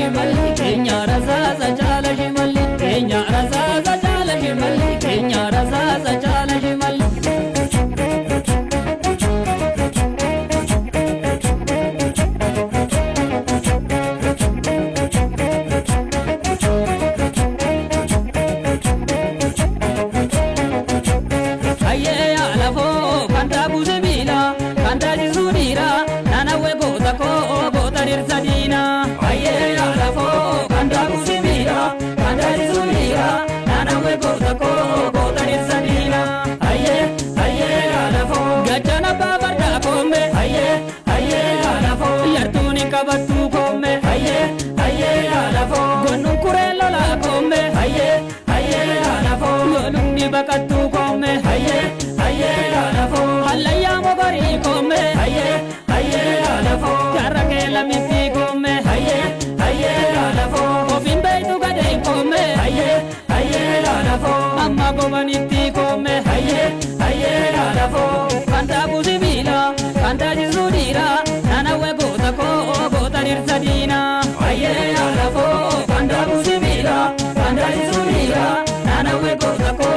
shimalli keenya rasaasa jaala shimalli keenya rasaasa jaala shimalli keenya rasaasa jaala shimalli. Bakatu kome haye haye alafo halaya mogari kome haye haye alafo karake lamiti kome haye haye alafo kofin beitu gade kome haye haye alafo amma gomaniti kome haye haye alafo kanta busibila kanta jisudira nana we gota ko gota nirsadina haye alafo kanta busibila kanta jisudira nana we gota ko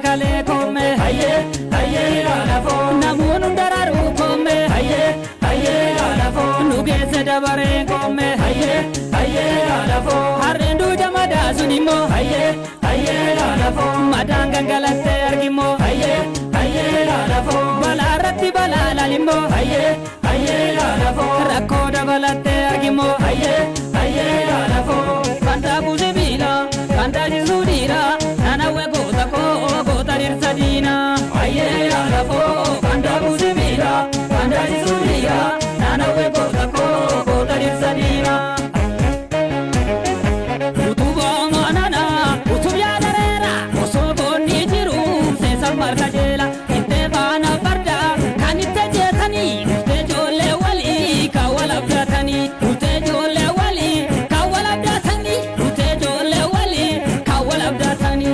Kale kome haye haye alafo namun dararu kome haye haye alafo nugese dabare kome haye haye alafo harendu jamada sunimo haye haye alafo madanga galate argimo haye haye alafo balarati balalalimo haye haye alafo rakoda balate argimo haye haye alafo kanta buzibila kanta jisudira nana we gota ko Sadina, aye alafo, kanda busibila, kanda jisudia, nana we gota ko, gota sadina. Utuba manana, utubya darera, osogo nijiru, sesal markajela, inte bana barda, kanite jetani, ute jole wali, kawala bratani, ute jole wali, kawala bratani, ute jole wali, kawala bratani.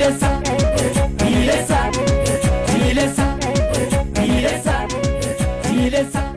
Bilesa, bilesa, bilesa, bilesa, bilesa.